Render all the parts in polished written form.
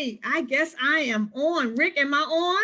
right, I guess I am on. Rick, am I on?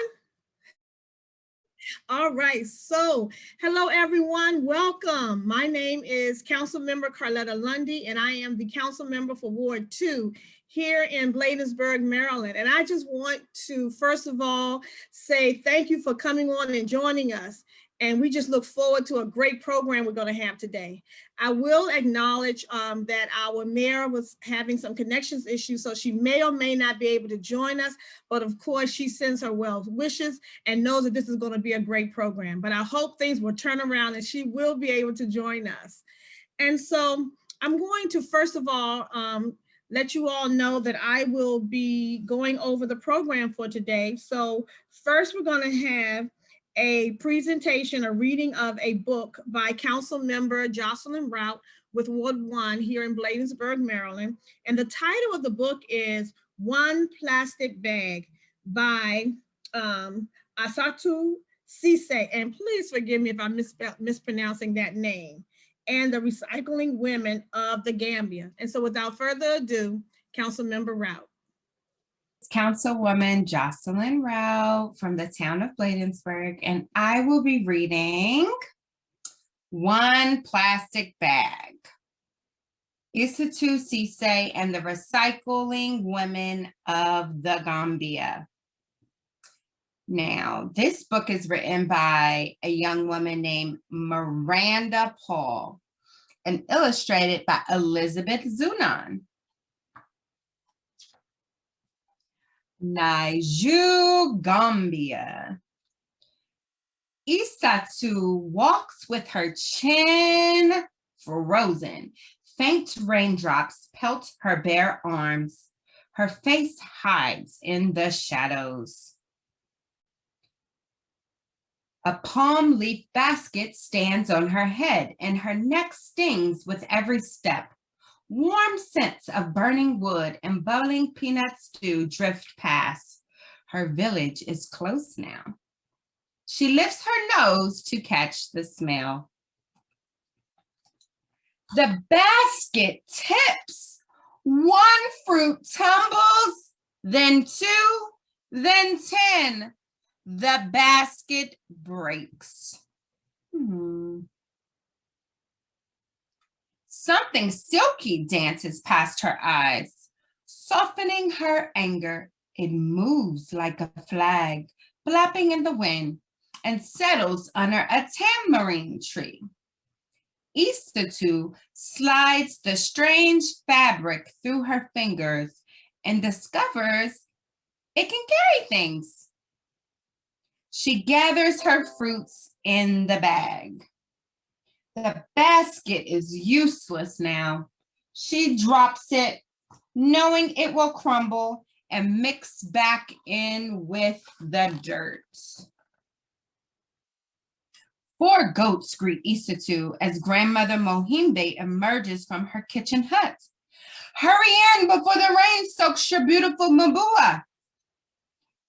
All right, so hello everyone, welcome. My name is Council Member Carletta Lundy, and I am the Council Member for Ward 2 here in Bladensburg, Maryland. And I just want to, first of all, say thank you for coming on and joining us. And we just look forward to a great program we're going to have today. I will acknowledge that our mayor was having some connections issues, so she may or may not be able to join us. But of course, she sends her well wishes and knows that this is going to be a great program. But I hope things will turn around and she will be able to join us. And so I'm going to, first of all, let you all know that I will be going over the program for today. So first, we're going to have a presentation, a reading of a book by Council Member Jacqueline Moore with Ward 1 here in Bladensburg, Maryland. And the title of the book is One Plastic Bag by Asatu Cisse. And please forgive me if I'm mispronouncing that name. And the Recycling Women of the Gambia. And so without further ado, Council Member Moore. Councilwoman Jacqueline Moore from the town of Bladensburg, and I will be reading One Plastic Bag. Asatu Cisse and the Recycling Women of the Gambia. Now, this book is written by a young woman named Miranda Paul and illustrated by Elizabeth Zunan. Naiju, Gambia. Asatu walks with her chin frozen. Faint raindrops pelt her bare arms. Her face hides in the shadows. A palm leaf basket stands on her head, and her neck stings with every step. Warm scents of burning wood and bubbling peanut stew drift past. Her village is close now. She lifts her nose to catch the smell. The basket tips. One fruit tumbles, then 2, then 10. The basket breaks. Something silky dances past her eyes, softening her anger. It moves like a flag, flapping in the wind, and settles under a tamarind tree. Asatu slides the strange fabric through her fingers and discovers it can carry things. She gathers her fruits in the bag. The basket is useless now. She drops it, knowing it will crumble and mix back in with the dirt. 4 goats greet Asatu as grandmother Mohimbe emerges from her kitchen hut. Hurry in before the rain soaks your beautiful mabua.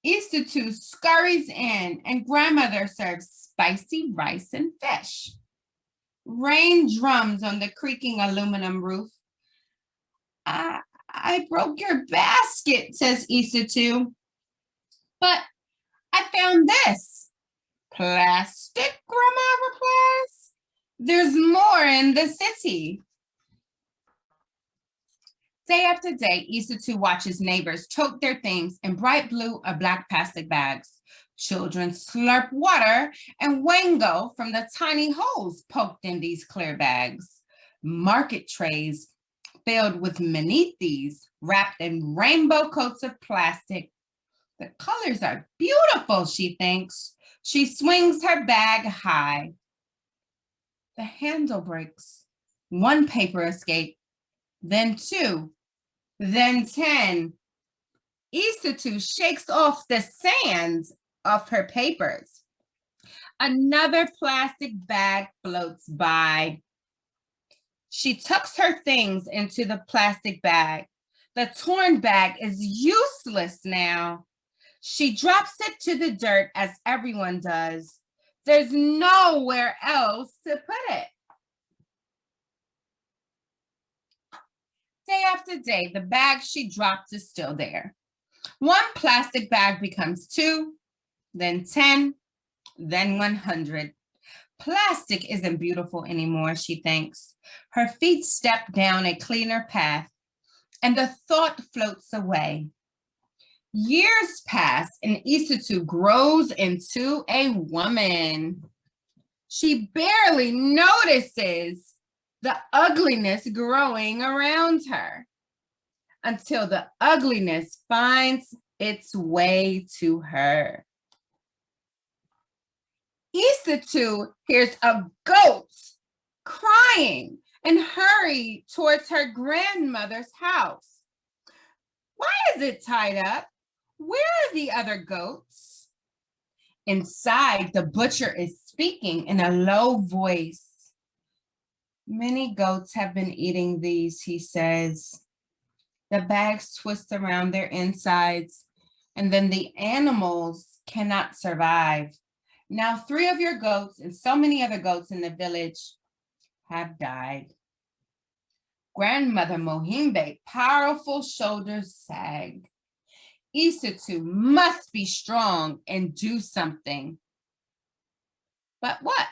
Asatu scurries in and grandmother serves spicy rice and fish. Rain drums on the creaking aluminum roof. I broke your basket, says Asatu. But I found this. Plastic, Grandma replies. There's more in the city. Day after day, Asatu watches neighbors tote their things in bright blue or black plastic bags. Children slurp water and wango from the tiny holes poked in these clear bags. Market trays filled with manitis wrapped in rainbow coats of plastic. The colors are beautiful, she thinks. She swings her bag high. The handle breaks. 1 paper escaped, then 2, then 10. Asatu shakes off the sand off her papers. Another plastic bag floats by. She tucks her things into the plastic bag. The torn bag is useless now. She drops it to the dirt as everyone does. There's nowhere else to put it. Day after day, the bag she dropped is still there. One plastic bag becomes 2, then 10, then 100. Plastic isn't beautiful anymore, she thinks. Her feet step down a cleaner path, and the thought floats away. Years pass, and Isatu grows into a woman. She barely notices the ugliness growing around her until the ugliness finds its way to her. Isatu hears a goat crying and hurries towards her grandmother's house. Why is it tied up? Where are the other goats? Inside, the butcher is speaking in a low voice. Many goats have been eating these, he says. The bags twist around their insides, and then the animals cannot survive. Now 3 of your goats and so many other goats in the village have died. Grandmother Mohimbe, powerful shoulders sag. Isatu must be strong and do something. But what?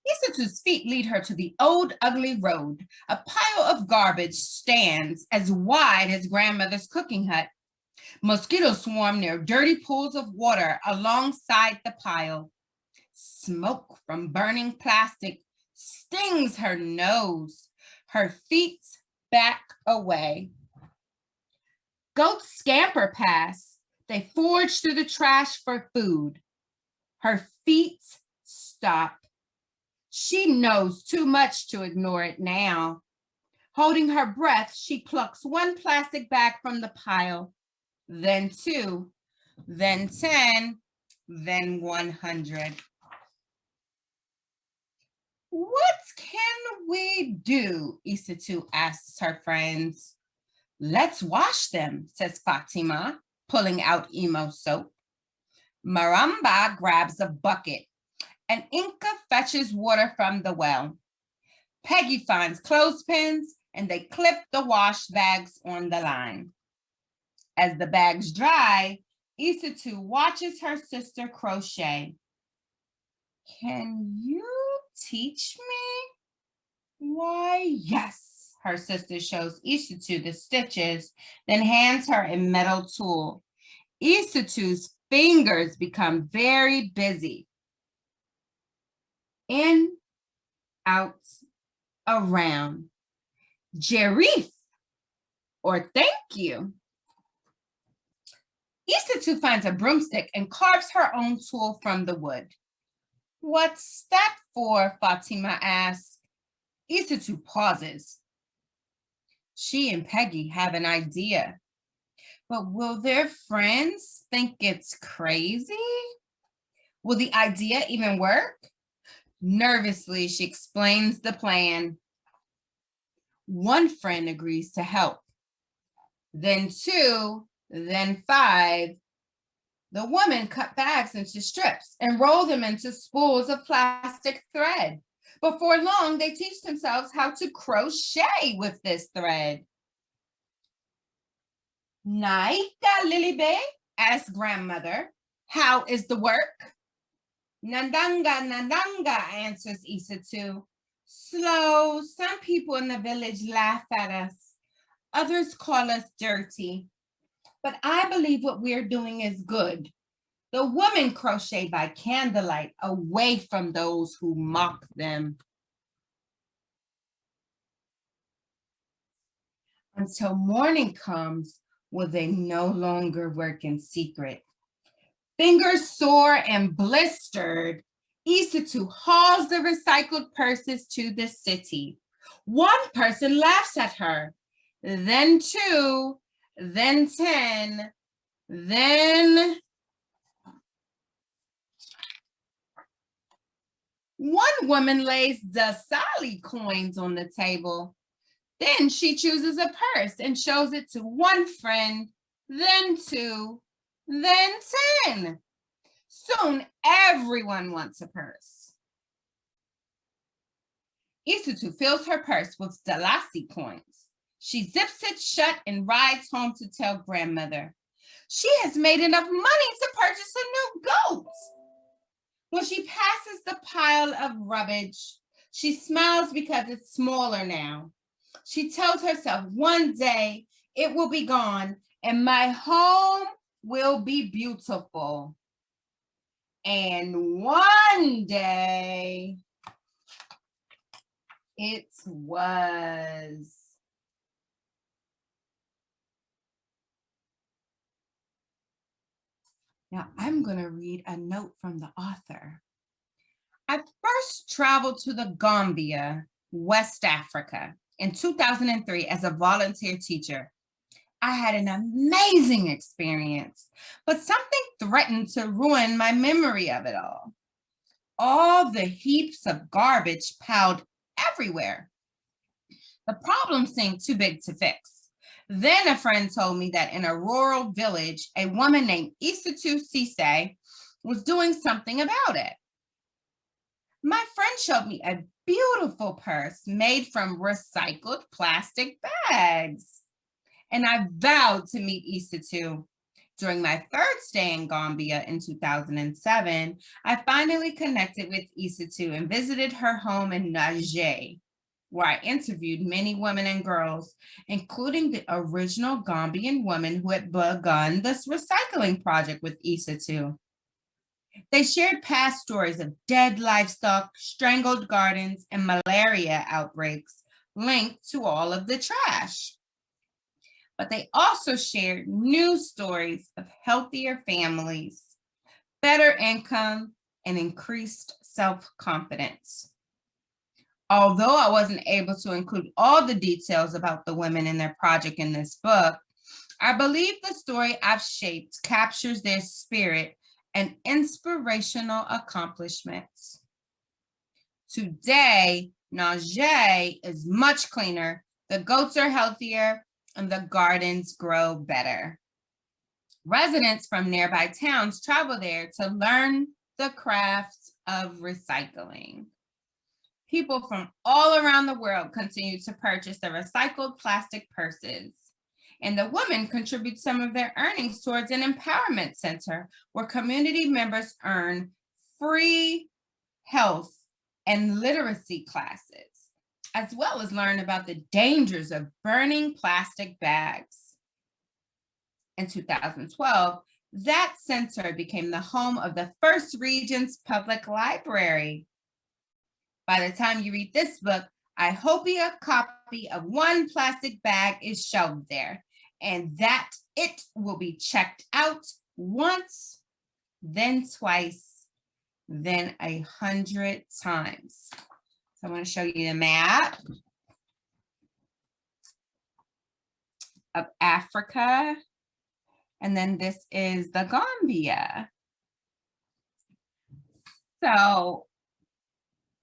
Isatu's feet lead her to the old ugly road. A pile of garbage stands as wide as grandmother's cooking hut. Mosquitoes swarm near dirty pools of water alongside the pile. Smoke from burning plastic stings her nose. Her feet back away. Goats scamper past. They forage through the trash for food. Her feet stop. She knows too much to ignore it now. Holding her breath, she plucks 1 plastic bag from the pile, then 2, then 10, then 100. What can we do? Isatu asks her friends. Let's wash them, says Fatima, pulling out emo soap. Maramba grabs a bucket, and Inca fetches water from the well. Peggy finds clothespins, and they clip the wash bags on the line. As the bags dry, Isatu watches her sister crochet. Can you teach me? Why, yes, her sister shows Isatu the stitches, then hands her a metal tool. Isatu's fingers become very busy. In, out, around. Jerif, or thank you. Isatu finds a broomstick and carves her own tool from the wood. What's that for? Fatima asks. Isatu pauses. She and Peggy have an idea, but will their friends think it's crazy? Will the idea even work? Nervously, she explains the plan. 1 friend agrees to help, then 2, then 5. The women cut bags into strips and roll them into spools of plastic thread. Before long, they teach themselves how to crochet with this thread. Naika Lilibe, asks grandmother, how is the work? Nandanga, Nandanga, answers Isatu. Slow, some people in the village laugh at us. Others call us dirty. But I believe what we're doing is good. The women crochet by candlelight away from those who mock them. Until morning comes, will they no longer work in secret? Fingers sore and blistered, Isatu hauls the recycled purses to the city. 1 person laughs at her, then 2, then 10, then 1 woman lays Dasali coins on the table. Then she chooses a purse and shows it to 1 friend, then 2, then 10. Soon, everyone wants a purse. Isatu fills her purse with Dalasi coins. She zips it shut and rides home to tell grandmother. She has made enough money to purchase a new goat. When she passes the pile of rubbish, she smiles because it's smaller now. She tells herself one day it will be gone and my home will be beautiful. And one day it was. Now I'm going to read a note from the author. I first traveled to the Gambia, West Africa, in 2003 as a volunteer teacher. I had an amazing experience, but something threatened to ruin my memory of it all. All the heaps of garbage piled everywhere. The problem seemed too big to fix. Then a friend told me that in a rural village, a woman named Isatu Sise was doing something about it. My friend showed me a beautiful purse made from recycled plastic bags. And I vowed to meet Isatu. During my third stay in Gambia in 2007, I finally connected with Isatu and visited her home in Niger, where I interviewed many women and girls, including the original Gambian woman who had begun this recycling project with Isatu. They shared past stories of dead livestock, strangled gardens, and malaria outbreaks linked to all of the trash. But they also shared new stories of healthier families, better income, and increased self-confidence. Although I wasn't able to include all the details about the women in their project in this book, I believe the story I've shaped captures their spirit and inspirational accomplishments. Today, Niger is much cleaner, the goats are healthier, and the gardens grow better. Residents from nearby towns travel there to learn the craft of recycling. People from all around the world continue to purchase the recycled plastic purses. And the women contribute some of their earnings towards an empowerment center where community members earn free health and literacy classes, as well as learn about the dangers of burning plastic bags. In 2012, that center became the home of the First Region's Public Library. By the time you read this book, I hope a copy of one plastic bag is shelved there, and that it will be checked out once, then twice, then 100 times. So I want to show you the map of Africa. And then this is the Gambia. So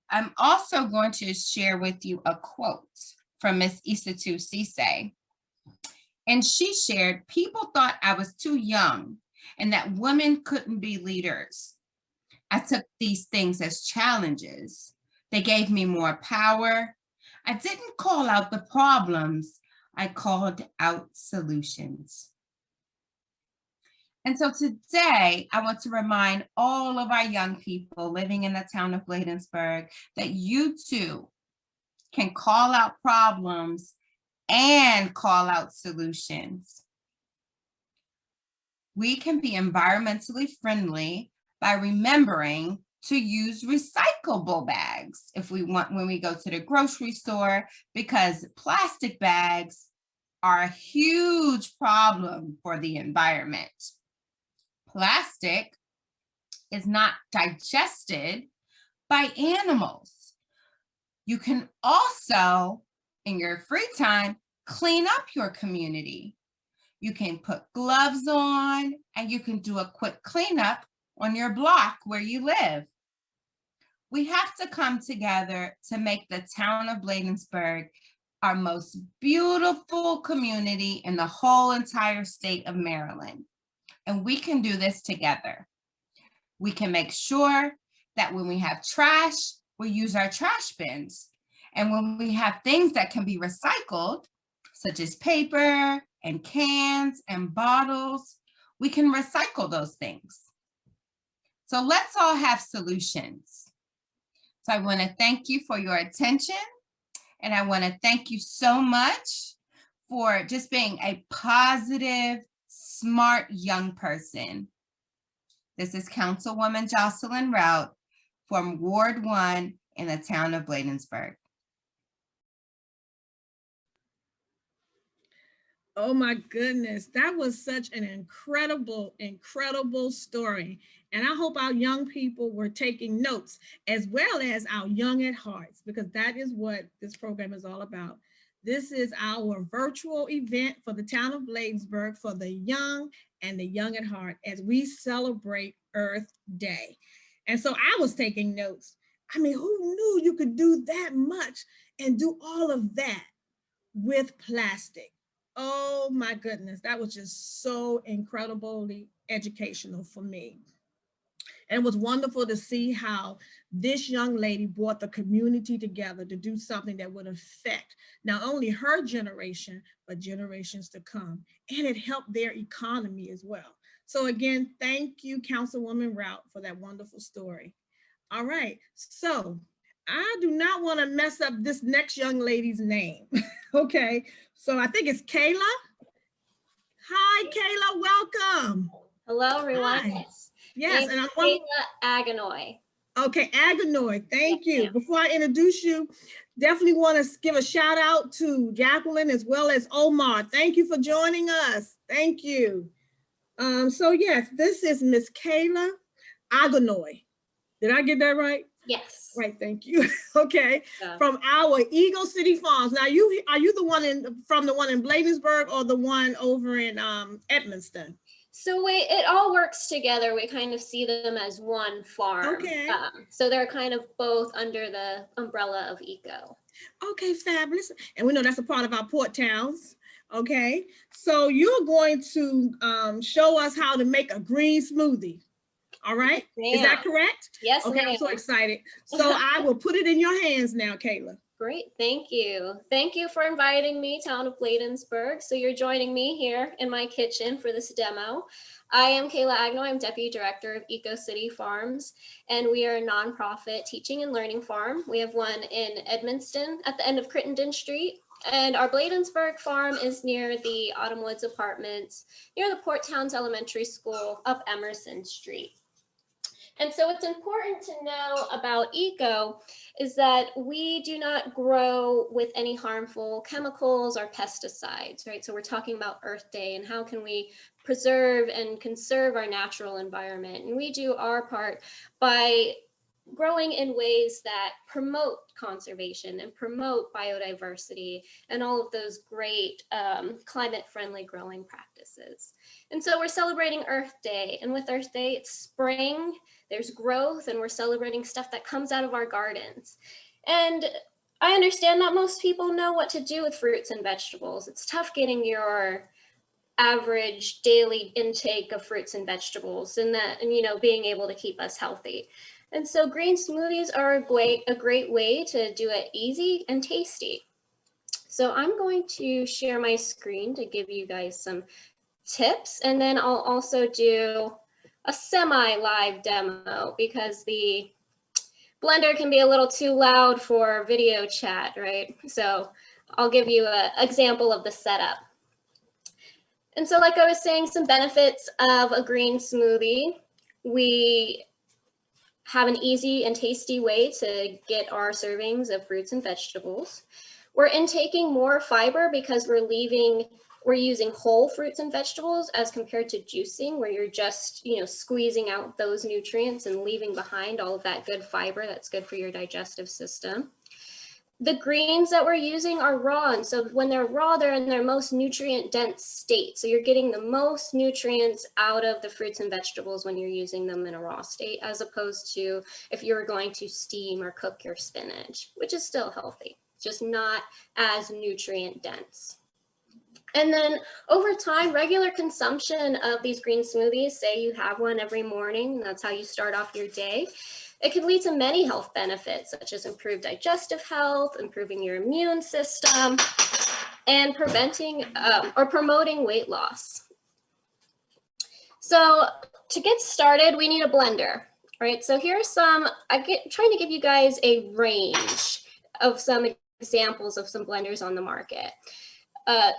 I'm also going to share with you a quote from Miss Isatu Sise. And she shared, people thought I was too young and that women couldn't be leaders. I took these things as challenges. They gave me more power. I didn't call out the problems. I called out solutions. And so today, I want to remind all of our young people living in the town of Bladensburg that you too can call out problems and call out solutions. We can be environmentally friendly by remembering to use recyclable bags if we want when we go to the grocery store, because plastic bags are a huge problem for the environment. Plastic is not digested by animals. You can also, in your free time, clean up your community. You can put gloves on and you can do a quick cleanup on your block where you live. We have to come together to make the town of Bladensburg our most beautiful community in the whole entire state of Maryland. And we can do this together. We can make sure that when we have trash, we use our trash bins. And when we have things that can be recycled, such as paper and cans and bottles. We can recycle those things. So let's all have solutions. So I want to thank you for your attention. And I want to thank you so much for just being a positive, smart young person. This is Councilwoman Jocelyn Rout from Ward 1 in the town of Bladensburg. Oh my goodness, that was such an incredible, incredible story. And I hope our young people were taking notes, as well as our young at hearts, because that is what this program is all about. This is our virtual event for the town of Bladensburg for the young and the young at heart as we celebrate Earth Day. And so I was taking notes. I mean, who knew you could do that much and do all of that with plastic? Oh my goodness, that was just so incredibly educational for me. And it was wonderful to see how this young lady brought the community together to do something that would affect not only her generation, but generations to come. And it helped their economy as well. So again, thank you, Councilwoman Rout, for that wonderful story. All right, so I do not want to mess up this next young lady's name. Okay, so I think it's Kayla. Hi, Kayla, welcome. Hello, everyone. Hi. Yes, and I'm Kayla Aganoy. Okay, Aganoy, thank you. Before I introduce you, definitely want to give a shout out to Jacqueline as well as Omar. Thank you for joining us. Thank you. So yes, this is Miss Kayla Aganoy. Did I get that right? Yes. Right, thank you. Okay, from our Eagle City Farms. Now, are you the one from the one in Bladensburg or the one over in Edmonston? So it all works together. We kind of see them as one farm. Okay. So they're kind of both under the umbrella of Eco. Okay, fabulous. And we know that's a part of our port towns. Okay, so you're going to show us how to make a green smoothie. All right, is that correct? Yes. Okay, I'm so excited. So I will put it in your hands now, Kayla. Great, thank you. Thank you for inviting me, town of Bladensburg. So you're joining me here in my kitchen for this demo. I am Kayla Agnoy. I'm Deputy Director of Eco City Farms, and we are a nonprofit teaching and learning farm. We have one in Edmonston at the end of Crittenden Street. And our Bladensburg farm is near the Autumn Woods Apartments, near the Port Towns Elementary School up Emerson Street. And so what's important to know about eco is that we do not grow with any harmful chemicals or pesticides, right? So we're talking about Earth Day and how can we preserve and conserve our natural environment. And we do our part by growing in ways that promote conservation and promote biodiversity and all of those great climate-friendly growing practices. And so we're celebrating Earth Day, and with Earth Day, it's spring, there's growth, and we're celebrating stuff that comes out of our gardens. And I understand not most people know what to do with fruits and vegetables. It's tough getting your average daily intake of fruits and vegetables and being able to keep us healthy. And so green smoothies are a great way to do it easy and tasty. So I'm going to share my screen to give you guys some tips, and then I'll also do a semi-live demo because the blender can be a little too loud for video chat, right? So I'll give you an example of the setup. And so like I was saying, some benefits of a green smoothie. We have an easy and tasty way to get our servings of fruits and vegetables. We're intaking more fiber because we're using whole fruits and vegetables as compared to juicing, where you're just, squeezing out those nutrients and leaving behind all of that good fiber that's good for your digestive system. The greens that we're using are raw, and so when they're raw, they're in their most nutrient-dense state. So you're getting the most nutrients out of the fruits and vegetables when you're using them in a raw state, as opposed to if you were going to steam or cook your spinach, which is still healthy, just not as nutrient-dense. And then over time, regular consumption of these green smoothies, say you have one every morning, and that's how you start off your day, it can lead to many health benefits, such as improved digestive health, improving your immune system, and preventing or promoting weight loss. So to get started, we need a blender, right? So here's some, trying to give you guys a range of some examples of some blenders on the market.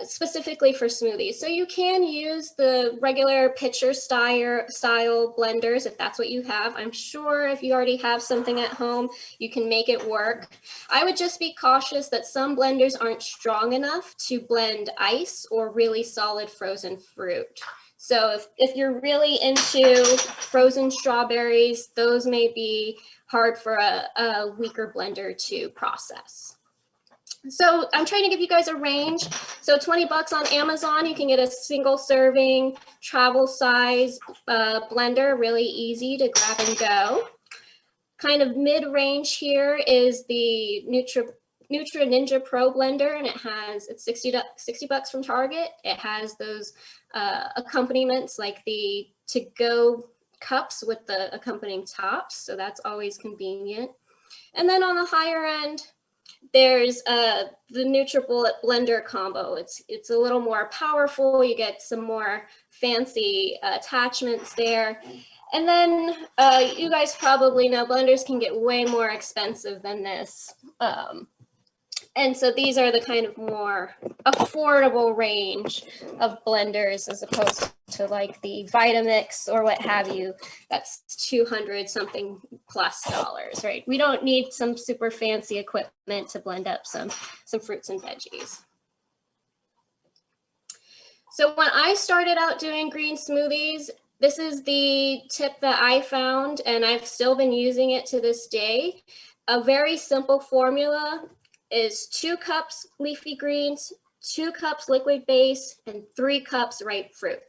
Specifically for smoothies. So you can use the regular pitcher style blenders if that's what you have. I'm sure if you already have something at home, you can make it work. I would just be cautious that some blenders aren't strong enough to blend ice or really solid frozen fruit. So if you're really into frozen strawberries, those may be hard for a weaker blender to process. So I'm trying to give you guys a range. So 20 bucks on Amazon, you can get a single serving travel size blender, really easy to grab and go. Kind of mid-range here is the Nutra Ninja Pro blender, and it's 60 bucks from Target. It has those accompaniments like the to-go cups with the accompanying tops, so that's always convenient. And then on the higher end, there's the NutriBullet blender combo. It's a little more powerful. You get some more fancy attachments there. And then you guys probably know blenders can get way more expensive than this. And so these are the kind of more affordable range of blenders as opposed to like the Vitamix or what have you. That's 200 something plus dollars, right? We don't need some super fancy equipment to blend up some fruits and veggies. So when I started out doing green smoothies, this is the tip that I found, and I've still been using it to this day. A very simple formula is 2 cups leafy greens, 2 cups liquid base, and 3 cups ripe fruit.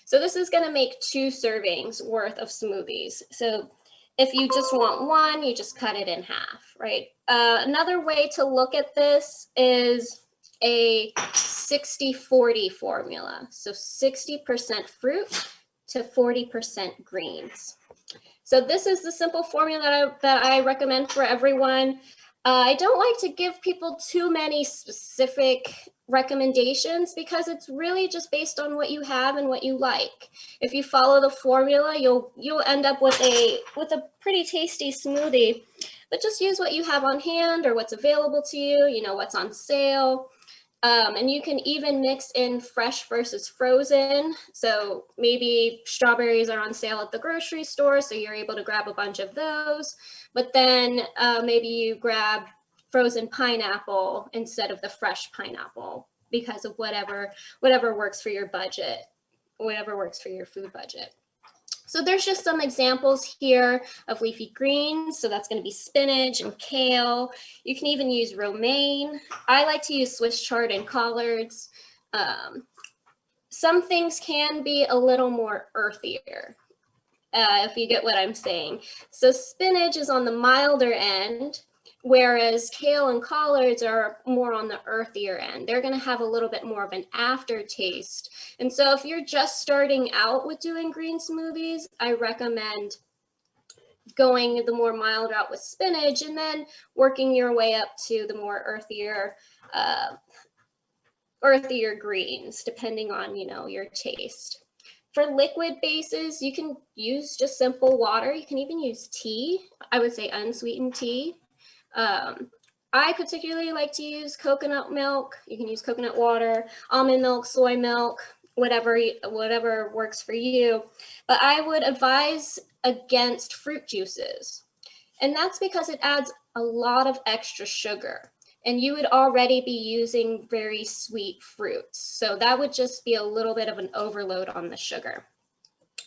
So this is gonna make 2 servings worth of smoothies. So if you just want one, you just cut it in half, right? Another way to look at this is a 60-40 formula. So 60% fruit to 40% greens. So this is the simple formula that I recommend for everyone. I don't like to give people too many specific recommendations because it's really just based on what you have and what you like. If you follow the formula, you'll end up with a pretty tasty smoothie, but just use what you have on hand or what's available to you, you know, what's on sale. And you can even mix in fresh versus frozen. So maybe strawberries are on sale at the grocery store, so you're able to grab a bunch of those. But then maybe you grab frozen pineapple instead of the fresh pineapple because of whatever works for your budget, whatever works for your food budget. So there's just some examples here of leafy greens. So that's going to be spinach and kale. You can even use romaine. I like to use Swiss chard and collards. Some things can be a little more earthier, if you get what I'm saying. So spinach is on the milder end, whereas kale and collards are more on the earthier end. They're going to have a little bit more of an aftertaste. And so if you're just starting out with doing green smoothies, I recommend going the more mild route with spinach and then working your way up to the more earthier greens, depending on, you know, your taste. For liquid bases, you can use just simple water. You can even use tea. I would say unsweetened tea. I particularly like to use coconut milk. You can use coconut water, almond milk, soy milk, whatever works for you. But I would advise against fruit juices. And that's because it adds a lot of extra sugar. And you would already be using very sweet fruits. So that would just be a little bit of an overload on the sugar.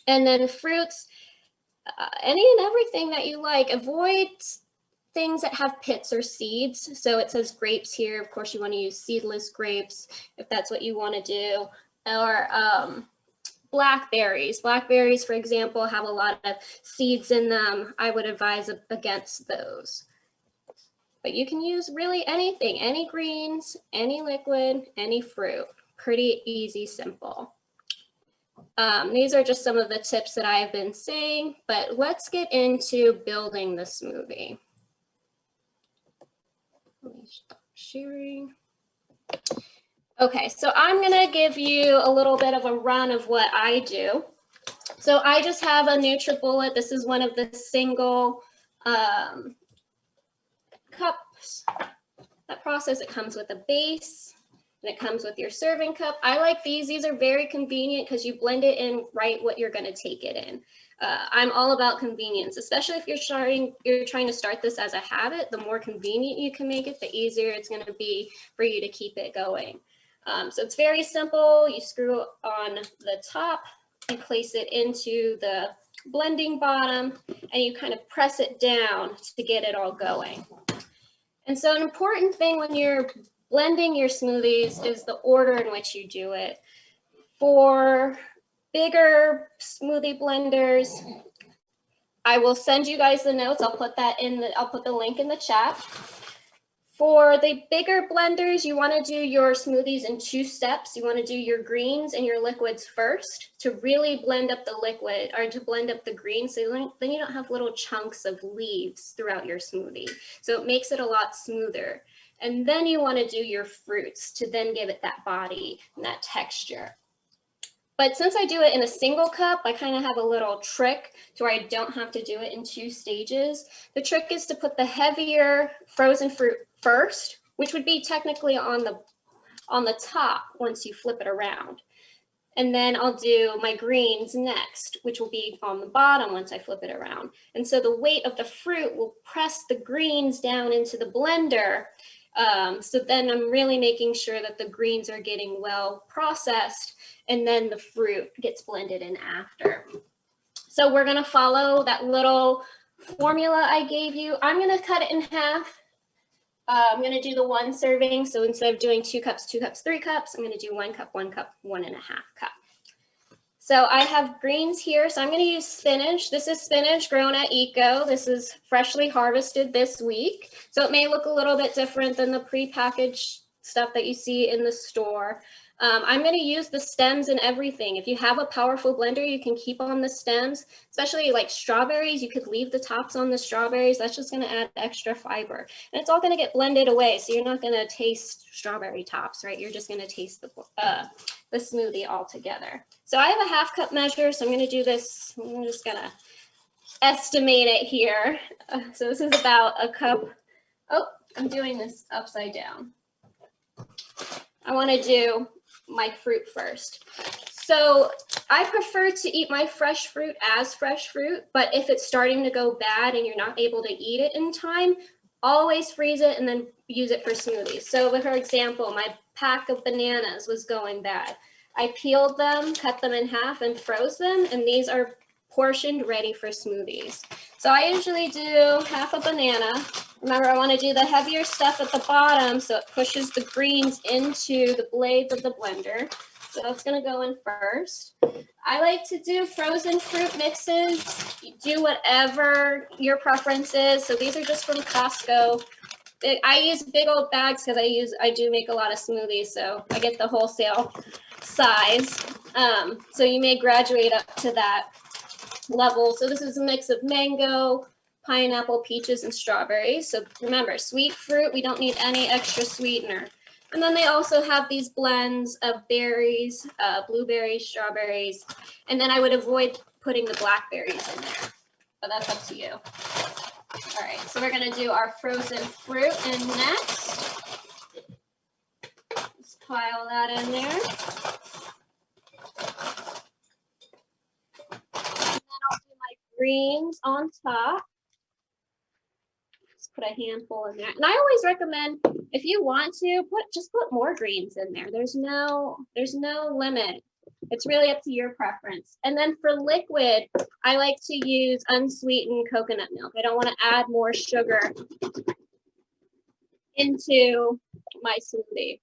And then fruits, any and everything that you like, avoid things that have pits or seeds. So it says grapes here. Of course, you want to use seedless grapes if that's what you want to do. Or blackberries. Blackberries, for example, have a lot of seeds in them. I would advise against those. But you can use really anything, any greens, any liquid, any fruit. Pretty easy, simple. These are just some of the tips that I've been saying, but let's get into building the smoothie. Let me stop sharing. Okay, so I'm gonna give you a little bit of a run of what I do. So I just have a NutriBullet. This is one of the single cups. That process, it comes with a base and it comes with your serving cup. I like these. These are very convenient because you blend it in right what you're going to take it in. I'm all about convenience, especially if you're trying to start this as a habit. The more convenient you can make it, the easier it's going to be for you to keep it going. So it's very simple. You screw on the top, you place it into the blending bottom, and you kind of press it down to get it all going. And so an important thing when you're blending your smoothies is the order in which you do it. For bigger smoothie blenders, I will send you guys the notes. I'll put the link in the chat. For the bigger blenders, you want to do your smoothies in 2 steps. You want to do your greens and your liquids first to really blend up the liquid, or to blend up the greens, so then you don't have little chunks of leaves throughout your smoothie. So it makes it a lot smoother. And then you want to do your fruits to then give it that body and that texture. But since I do it in a single cup, I kind of have a little trick to where I don't have to do it in 2 stages. The trick is to put the heavier frozen fruit first, which would be technically on the top once you flip it around. And then I'll do my greens next, which will be on the bottom once I flip it around. And so the weight of the fruit will press the greens down into the blender. So then I'm really making sure that the greens are getting well processed, and then the fruit gets blended in after. So we're gonna follow that little formula I gave you. I'm gonna cut it in half. I'm gonna do the 1 serving. So instead of doing 2 cups, 2 cups, 3 cups, I'm gonna do 1 cup, 1 cup, 1.5 cup. So I have greens here. So I'm gonna use spinach. This is spinach grown at Eco. This is freshly harvested this week. So it may look a little bit different than the prepackaged stuff that you see in the store. I'm going to use the stems and everything. If you have a powerful blender, you can keep on the stems, especially like strawberries. You could leave the tops on the strawberries. That's just going to add extra fiber. And it's all going to get blended away. So you're not going to taste strawberry tops, right? You're just going to taste the smoothie all together. So I have a 1/2 cup measure. So I'm going to do this. I'm just going to estimate it here. So this is about a cup. Oh, I'm doing this upside down. I want to do my fruit first. So I prefer to eat my fresh fruit as fresh fruit, but if it's starting to go bad and you're not able to eat it in time, always freeze it and then use it for smoothies. So for example, my pack of bananas was going bad. I peeled them, cut them in half and froze them, and these are portioned ready for smoothies. So I usually do half a banana. Remember, I want to do the heavier stuff at the bottom so it pushes the greens into the blades of the blender. So that's going to go in first. I like to do frozen fruit mixes. Do whatever your preference is. So these are just from Costco. I use big old bags because I do make a lot of smoothies, so I get the wholesale size. So you may graduate up to that level. So this is a mix of mango, pineapple, peaches, and strawberries. So remember, sweet fruit, we don't need any extra sweetener. And then they also have these blends of berries, blueberries, strawberries, and then I would avoid putting the blackberries in there, but that's up to you. All right, so we're gonna do our frozen fruit in next. Let's pile that in there. And then I'll do my greens on top. Put a handful in there. And I always recommend, if you want to, just put more greens in there. There's no limit. It's really up to your preference. And then for liquid, I like to use unsweetened coconut milk. I don't want to add more sugar into my smoothie.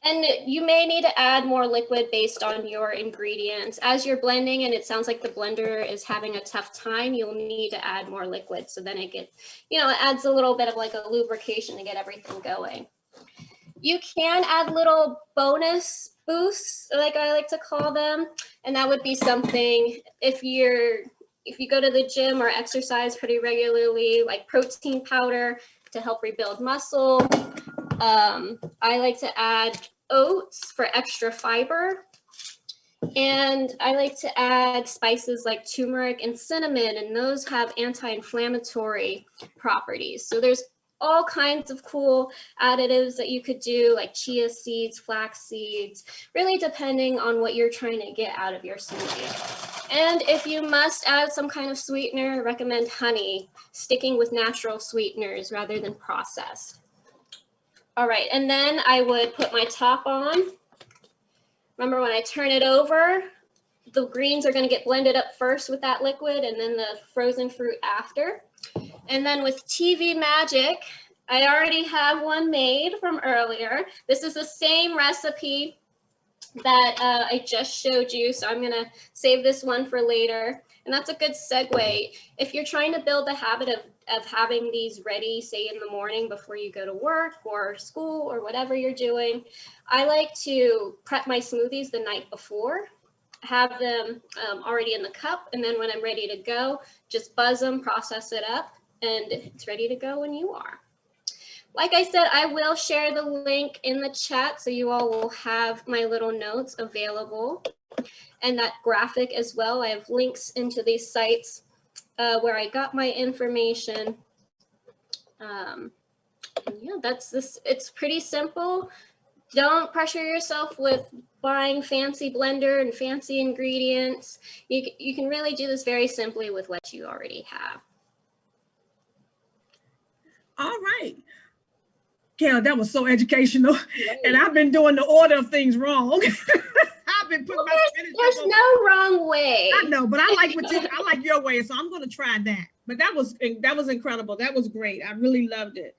And you may need to add more liquid based on your ingredients. As you're blending and it sounds like the blender is having a tough time, you'll need to add more liquid. So then it gets, it adds a little bit of like a lubrication to get everything going. You can add little bonus boosts, like I like to call them. And that would be something if you're if you go to the gym or exercise pretty regularly, like protein powder to help rebuild muscle. I like to add oats for extra fiber. And I like to add spices like turmeric and cinnamon, and those have anti-inflammatory properties. So there's all kinds of cool additives that you could do, like chia seeds, flax seeds, really depending on what you're trying to get out of your smoothie. And if you must add some kind of sweetener, I recommend honey, sticking with natural sweeteners rather than processed. All right, and then I would put my top on. Remember, when I turn it over, the greens are going to get blended up first with that liquid and then the frozen fruit after. And then with TV Magic, I already have one made from earlier. This is the same recipe that I just showed you, so I'm going to save this one for later. And that's a good segue. If you're trying to build the habit of having these ready, say in the morning before you go to work or school or whatever you're doing, I like to prep my smoothies the night before, have them already in the cup, and then when I'm ready to go, just buzz them, process it up, and it's ready to go when you are. Like I said, I will share the link in the chat so you all will have my little notes available, and that graphic as well. I have links into these sites where I got my information. Yeah, that's this. It's pretty simple. Don't pressure yourself with buying fancy blender and fancy ingredients. You can really do this very simply with what you already have. All right. Kayla, that was so educational. Right. And I've been doing the order of things wrong. I've been putting there's no wrong way. I know, but I like your way, so I'm going to try that. But that was incredible. That was great. I really loved it.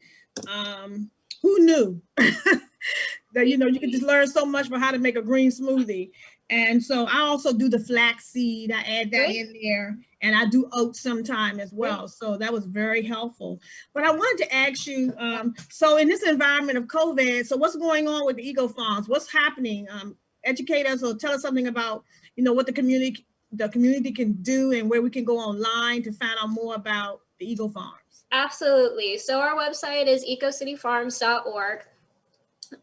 Who knew that you could just learn so much for how to make a green smoothie? And so I also do the flax seed. I add that in there, and I do oats sometime as well. So that was very helpful. But I wanted to ask you, so in this environment of COVID, so what's going on with the eco farms? What's happening? Educate us or tell us something about, what the community can do and where we can go online to find out more about the eco farms. Absolutely. So our website is ecocityfarms.org.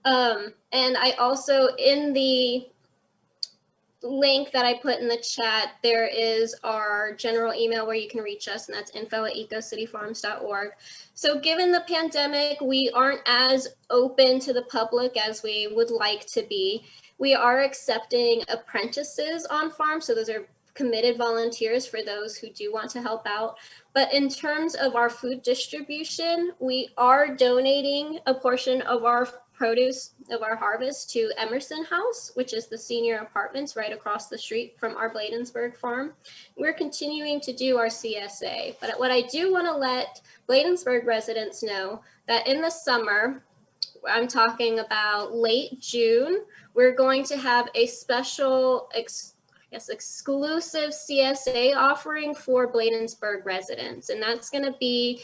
And I also, in the link that I put in the chat, there is our general email where you can reach us, and that's info@ecocityfarms.org. So given the pandemic, we aren't as open to the public as we would like to be. We are accepting apprentices on farms, so those are committed volunteers for those who do want to help out. But in terms of our food distribution, we are donating a portion of our produce of our harvest to Emerson House, which is the senior apartments right across the street from our Bladensburg farm. We're continuing to do our CSA, but what I do want to let Bladensburg residents know that in the summer, I'm talking about late June, we're going to have a special exclusive CSA offering for Bladensburg residents, and that's going to be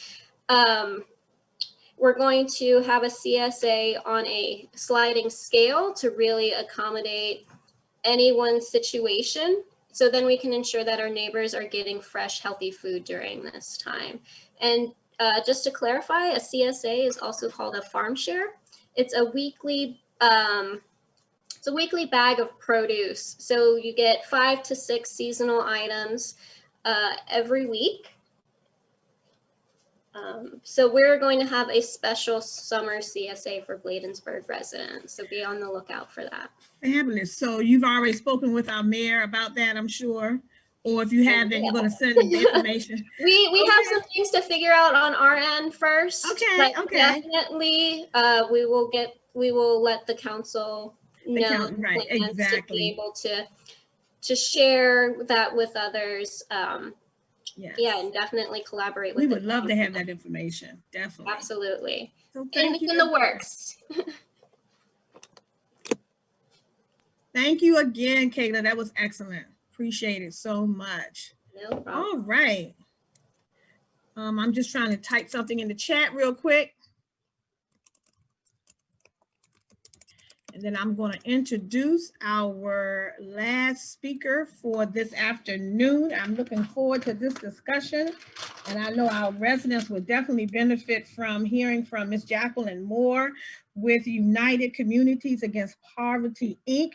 we're going to have a CSA on a sliding scale to really accommodate anyone's situation. So then we can ensure that our neighbors are getting fresh, healthy food during this time. And just to clarify, a CSA is also called a farm share. It's a weekly bag of produce. So you get 5 to 6 seasonal items every week. So we're going to have a special summer CSA for Bladensburg residents. So be on the lookout for that. Fabulous. So you've already spoken with our mayor about that, I'm sure. Or if you haven't, you're going to send the information. We have some things to figure out on our end first. Okay. Definitely, we will let the council know to be able to share that with others. Yes. Yeah, and definitely collaborate with. We would love to have that information. Definitely. Absolutely. So it's in the works. Thank you again, Kayla. That was excellent. Appreciate it so much. No problem. All right. I'm just trying to type something in the chat real quick. And then I'm going to introduce our last speaker for this afternoon. I'm looking forward to this discussion. And I know our residents would definitely benefit from hearing from Ms. Jacqueline Moore with United Communities Against Poverty, Inc.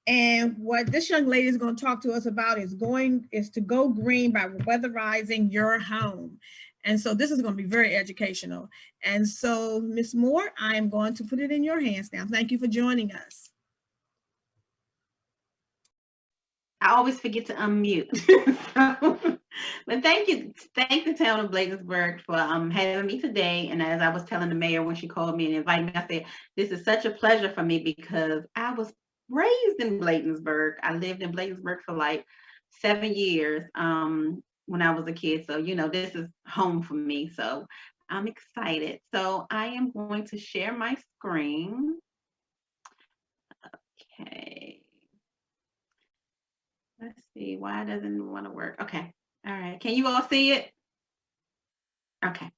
And what this young lady is going to talk to us about is to go green by weatherizing your home. And so this is going to be very educational. And so, Ms. Moore, I am going to put it in your hands now. Thank you for joining us. I always forget to unmute. But thank the town of Bladensburg for having me today. And as I was telling the mayor when she called me and invited me, I said, this is such a pleasure for me because I was raised in Bladensburg. I lived in Bladensburg for like 7 years when I was a kid. So, you know, this is home for me. So I'm excited. So I am going to share my screen. Okay. Let's see, why doesn't it want to work? Okay, all right. Can you all see it? Okay.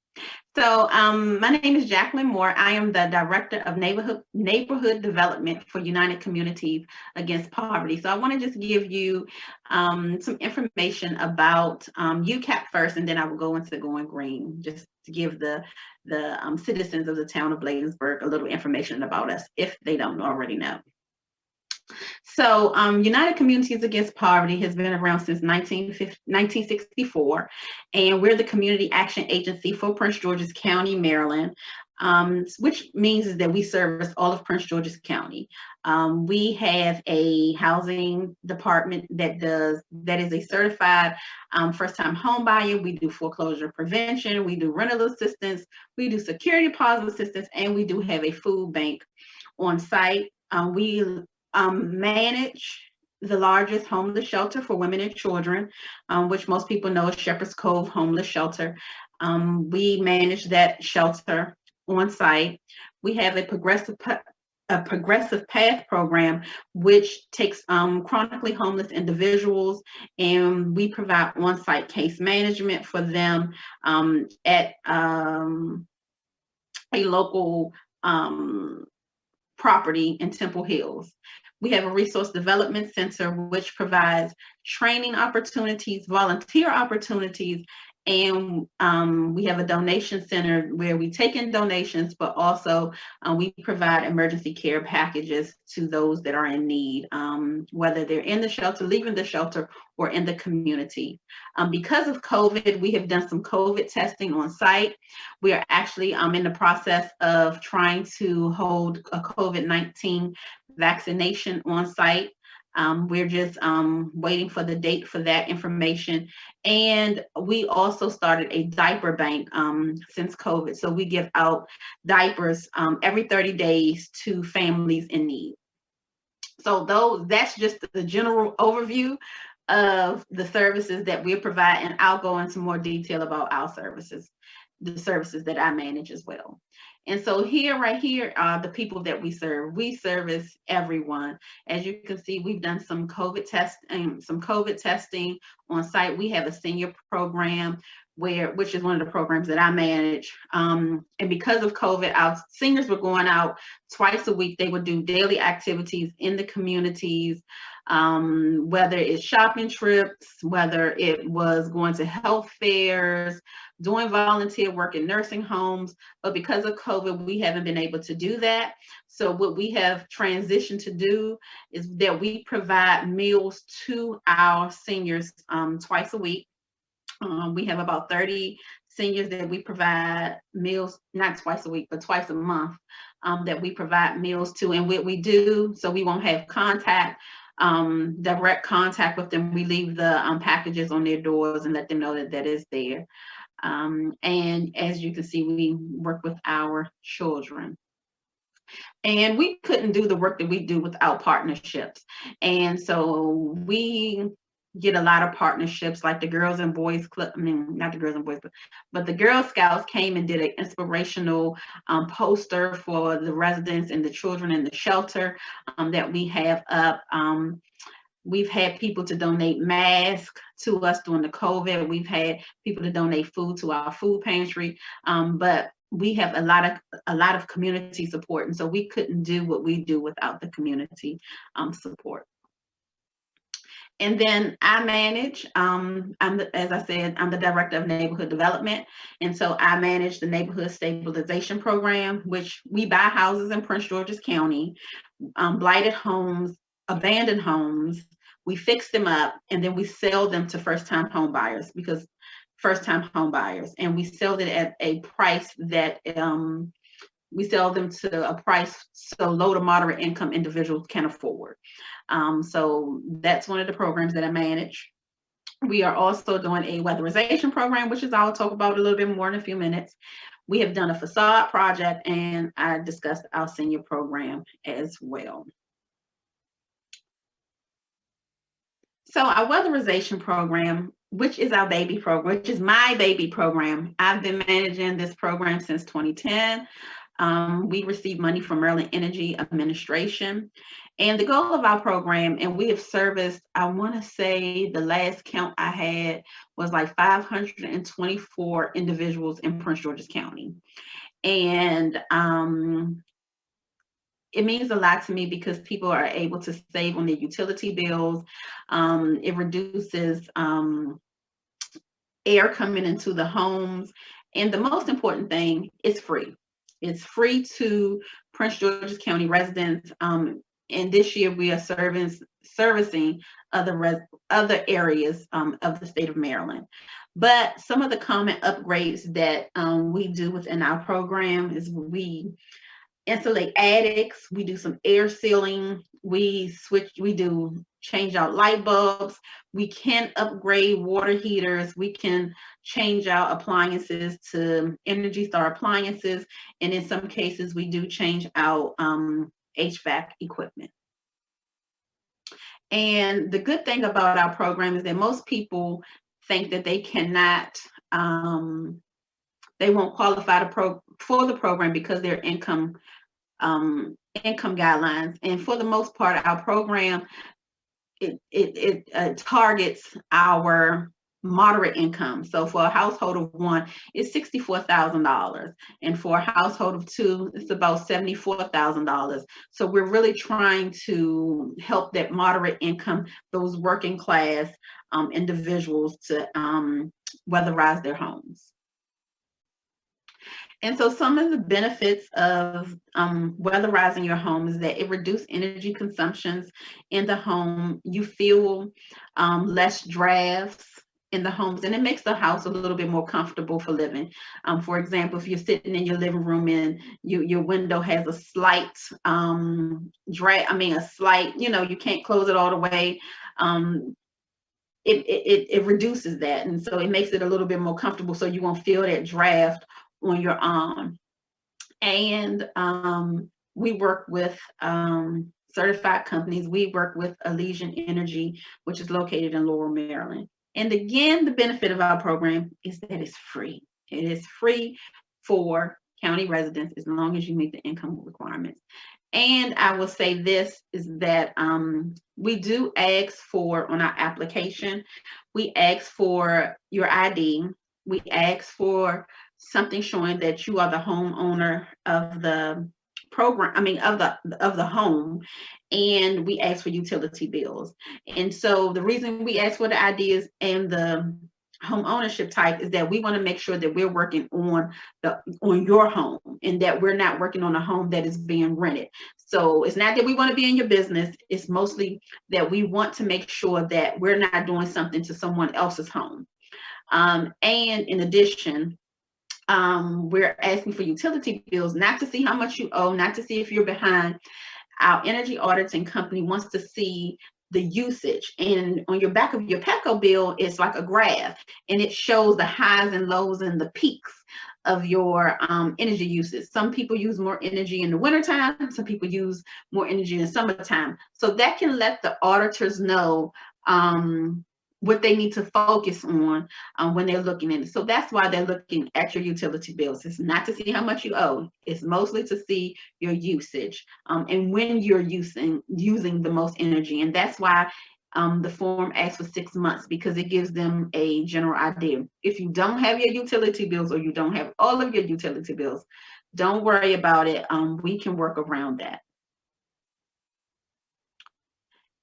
So my name is Jacqueline Moore. I am the Director of Neighborhood Development for United Communities Against Poverty. So I want to just give you some information about UCAP first, and then I will go into Going Green, just to give the citizens of the town of Bladensburg a little information about us, if they don't already know. So United Communities Against Poverty has been around since 1964, and we're the community action agency for Prince George's County, Maryland, which means is that we service all of Prince George's County. We have a housing department that is a certified first-time home buyer. We do foreclosure prevention, we do rental assistance, we do security deposit assistance, and we do have a food bank on site. We manage the largest homeless shelter for women and children, which most people know is Shepherd's Cove Homeless Shelter. We manage that shelter on site. We have a progressive path program, which takes chronically homeless individuals, and we provide on-site case management for them at a local property in Temple Hills. We have a resource development center, which provides training opportunities, volunteer opportunities, and we have a donation center where we take in donations, but also we provide emergency care packages to those that are in need, whether they're in the shelter, leaving the shelter, or in the community. Because of COVID, we have done some COVID testing on site. We are actually in the process of trying to hold a COVID-19 vaccination on site. We're just waiting for the date for that information. And we also started a diaper bank since COVID. So we give out diapers every 30 days to families in need. So that's just the general overview of the services that we provide. And I'll go into more detail about our services, the services that I manage as well. And so right here are the people that we serve. We service everyone. As you can see, we've done some COVID testing on site. We have a senior program which is one of the programs that I manage. And because of COVID, our seniors were going out twice a week. They would do daily activities in the communities, whether it's shopping trips, whether it was going to health fairs, doing volunteer work in nursing homes. But because of COVID, we haven't been able to do that. So what we have transitioned to do is that we provide meals to our seniors twice a week. We have about 30 seniors that we provide meals, not twice a week, but twice a month, that we provide meals to. And what we do, so we won't have direct contact with them, we leave the packages on their doors and let them know that that is there. And as you can see, we work with our children. And we couldn't do the work that we do without partnerships. And so we get a lot of partnerships, like the Girls and Boys Club. I mean, not the Girls and Boys, but the Girl Scouts came and did an inspirational poster for the residents and the children in the shelter that we have up. We've had people to donate masks to us during the COVID. We've had people to donate food to our food pantry. But we have a lot of community support, and so we couldn't do what we do without the community support. And then I manage, as I said, I'm the Director of Neighborhood Development. And so I manage the Neighborhood Stabilization Program, which we buy houses in Prince George's County, blighted homes, abandoned homes. We fix them up, and then we sell them to first-time home buyers, because first-time home buyers, and we sell it at a price that we sell them to a price so low to moderate income individuals can afford. So that's one of the programs that I manage. We are also doing a weatherization program, which is I'll talk about a little bit more in a few minutes. We have done a facade project, and I discussed our senior program as well. So our weatherization program, which is our baby program, which is my baby program. I've been managing this program since 2010. We received money from Maryland Energy Administration. And the goal of our program, and we have serviced, I want to say the last count I had was like 524 individuals in Prince George's County. And it means a lot to me because people are able to save on their utility bills. It reduces air coming into the homes. And the most important thing, it's free. It's free to Prince George's County residents. And this year we are servicing other areas of the state of Maryland. But some of the common upgrades that we do within our program is we insulate attics, we do some air sealing, we do change out light bulbs, we can upgrade water heaters, we can change out appliances to Energy Star appliances, and in some cases we do change out HVAC equipment. And the good thing about our program is that most people think that they cannot, they won't qualify for the program because their income guidelines. And for the most part, our program, it targets our moderate income. So for a household of one, it's $64,000. And for a household of two, it's about $74,000. So we're really trying to help that moderate income, those working class individuals to weatherize their homes. And so some of the benefits of weatherizing your home is that it reduces energy consumptions in the home. You feel less drafts in the homes, and it makes the house a little bit more comfortable for living. For example, if you're sitting in your living room and your window has a slight draft, you can't close it all the way. It reduces that, and so it makes it a little bit more comfortable, so you won't feel that draft on your arm. And we work with certified companies. We work with Elysian Energy, which is located in Laurel, Maryland. And again, the benefit of our program is that it's free. It is free for county residents as long as you meet the income requirements. And I will say this is that we do ask for, on our application, we ask for your ID. We ask for something showing that you are the homeowner of the program, of the home, and we ask for utility bills. And so the reason we ask for the ideas and the home ownership type is that we want to make sure that we're working on your home, and that we're not working on a home that is being rented. So it's not that we want to be in your business, it's mostly that we want to make sure that we're not doing something to someone else's home. And in addition, we're asking for utility bills, not to see how much you owe, not to see if you're behind. Our energy auditing company wants to see the usage. And on your back of your PECO bill, it's like a graph, and it shows the highs and lows and the peaks of your energy usage. Some people use more energy in the wintertime, some people use more energy in the summertime. So that can let the auditors know what they need to focus on when they're looking at it. So that's why they're looking at your utility bills. It's not to see how much you owe. It's mostly to see your usage and when you're using the most energy. And that's why the form asks for 6 months because it gives them a general idea. If you don't have your utility bills or you don't have all of your utility bills, don't worry about it. We can work around that.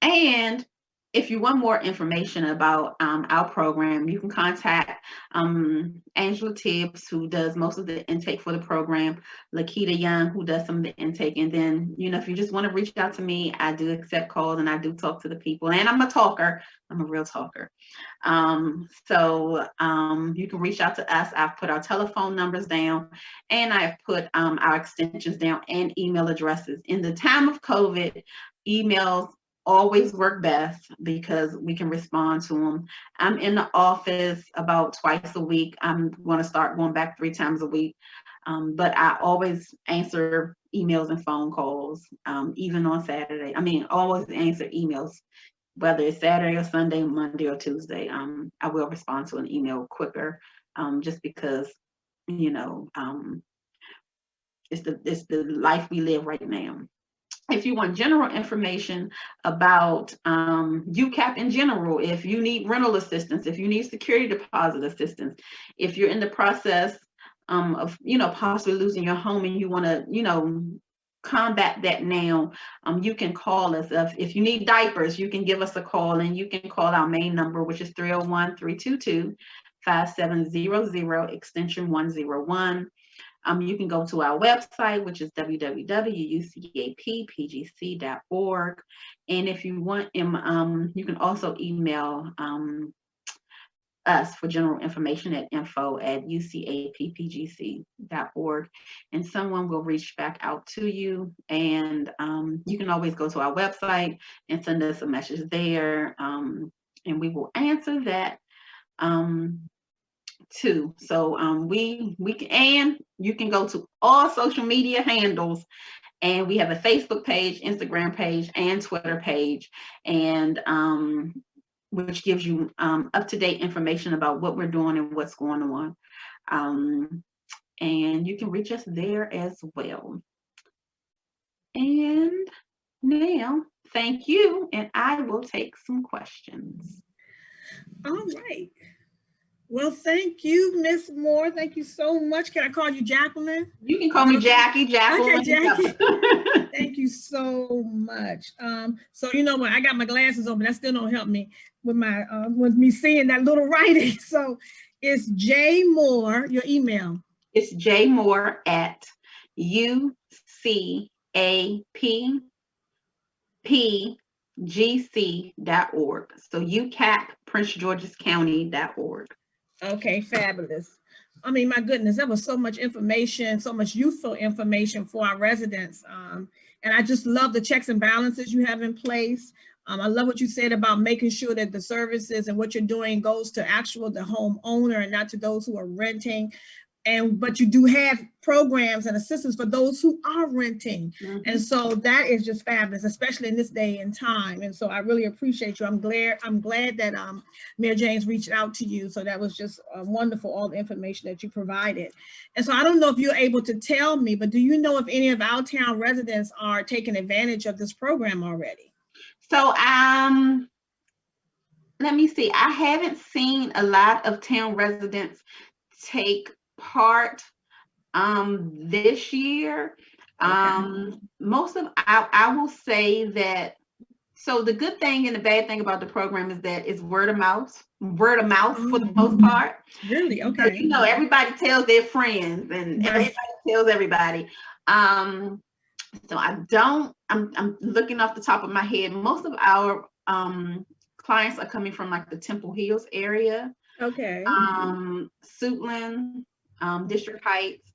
And if you want more information about our program, you can contact Angela Tibbs, who does most of the intake for the program, Lakita Young, who does some of the intake. And then, if you just want to reach out to me, I do accept calls and I do talk to the people. And I'm a talker. I'm a real talker. So you can reach out to us. I've put our telephone numbers down and I've put our extensions down and email addresses. In the time of COVID, emails always work best because we can respond to them. I'm in the office about twice a week. I'm going to start going back 3 times a week. But I always answer emails and phone calls, even on Saturday. Always answer emails, whether it's Saturday or Sunday, Monday or Tuesday. I will respond to an email quicker, just because, it's the life we live right now. If you want general information about UCAP in general, if you need rental assistance, if you need security deposit assistance, if you're in the process of, possibly losing your home and you want to, combat that now, you can call us. If you need diapers, you can give us a call, and you can call our main number, which is 301-322-5700, extension 101. You can go to our website, which is www.ucappgc.org. And if you want, you can also email us for general information at info@ucappgc.org. And someone will reach back out to you. And you can always go to our website and send us a message there. And we will answer that too. So we can, and you can go to all social media handles, and we have a Facebook page, Instagram page, and Twitter page, and which gives you up-to-date information about what we're doing and what's going on. And you can reach us there as well. And now, thank you, and I will take some questions. All right. Well, thank you, Miss Moore. Thank you so much. Can I call you Jacqueline? You can call me Jackie. Jacqueline. Okay, Jackie. Thank you so much. So when I got my glasses on, but that still don't help me with my with me seeing that little writing. So it's J Moore. Your email. It's jmoore@ucappgc.org. So UCAP, Prince George's County.org. Okay, fabulous. My goodness, that was so much information, so much useful information for our residents. And I just love the checks and balances you have in place. I love what you said about making sure that the services and what you're doing goes to the homeowner and not to those who are renting. But you do have programs and assistance for those who are renting. Mm-hmm. And so that is just fabulous, especially in this day and time. And so I really appreciate you. I'm glad that Mayor James reached out to you. So that was just wonderful, all the information that you provided. And so I don't know if you're able to tell me, but do you know if any of our town residents are taking advantage of this program already? So let me see. I haven't seen a lot of town residents take part this year. Okay. Most of I will say that, so the good thing and the bad thing about the program is that it's word of mouth for the most part. Really? Okay. So, everybody tells their friends and everybody tells everybody. So I'm looking off the top of my head. Most of our clients are coming from like the Temple Hills area. Okay. Suitland, District Heights,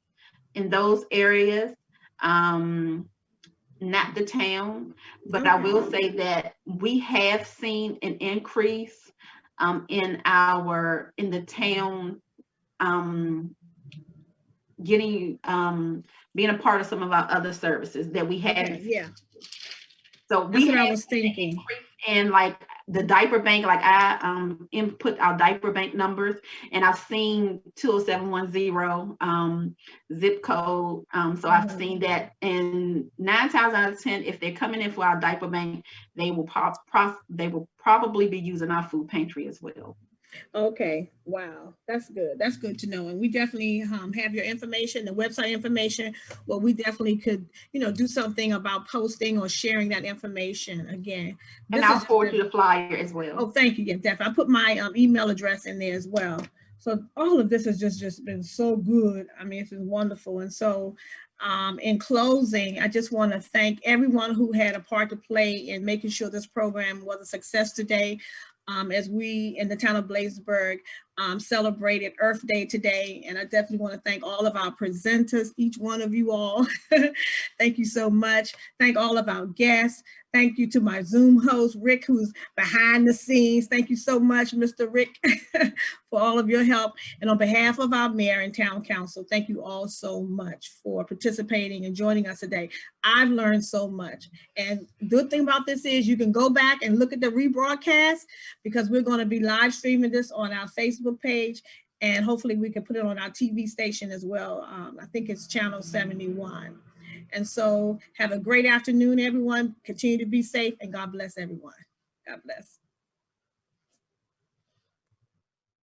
in those areas, not the town, but okay. I will say that we have seen an increase in the town being a part of some of our other services that we had. Okay, yeah. So that's what I was thinking. And like the Diaper Bank, like I input our Diaper Bank numbers, and I've seen 20710 zip code. So I've seen that, and 9 times out of 10, if they're coming in for our Diaper Bank, they will probably be using our food pantry as well. Okay, wow, that's good. That's good to know. And we definitely have your information, the website information. Well, we definitely could, do something about posting or sharing that information again. And I'll forward you the flyer as well. Oh, thank you. Yeah, definitely. I put my email address in there as well. So all of this has just been so good. I mean, it's been wonderful. And so in closing, I just want to thank everyone who had a part to play in making sure this program was a success today. As we in the town of Bladensburg celebrated Earth Day today. And I definitely want to thank all of our presenters, each one of you all. Thank you so much. Thank all of our guests. Thank you to my Zoom host, Rick, who's behind the scenes. Thank you so much, Mr. Rick, for all of your help. And on behalf of our mayor and town council, thank you all so much for participating and joining us today. I've learned so much. And the good thing about this is you can go back and look at the rebroadcast, because we're going to be live streaming this on our Facebook page. And hopefully we can put it on our TV station as well. I think it's channel 71. And so have a great afternoon, everyone. Continue to be safe, and God bless everyone. God bless.